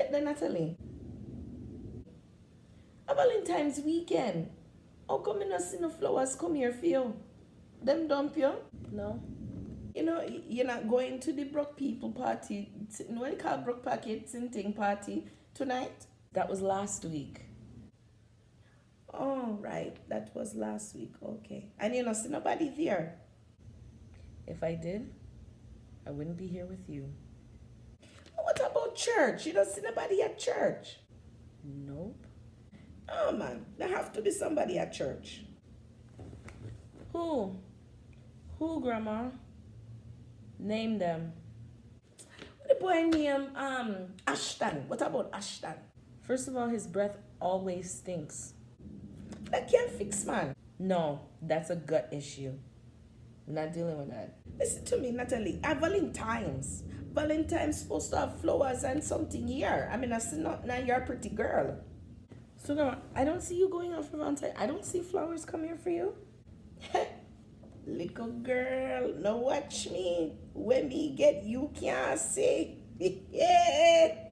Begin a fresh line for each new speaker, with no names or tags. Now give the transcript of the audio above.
yet then, Natalie? A Valentine's weekend. How come you not see no flowers come here for you? Them dump you? No. You know, you're not going to the Brook people party. What you call Brook Pocket Sinting party tonight? That was last week. Oh, right. That was last week. Okay. And you not see nobody there? If I did, I wouldn't be here with you. What about church? You don't see nobody at church? Nope. Oh man, there have to be somebody at church. Who? Who, Grandma? Name them. What the boy name? Ashton. What about Ashton? First of all, his breath always stinks. That can't fix, man. No, that's a gut issue. I'm not dealing with that. Listen to me, Natalie. At Valentine's. Valentine's supposed to have flowers and something here. I mean, I see not now you're a pretty girl. So Grandma, I don't see you going out for Valentine. I don't see flowers come here for you. Little girl, now watch me. When me get you can't see. Yeah.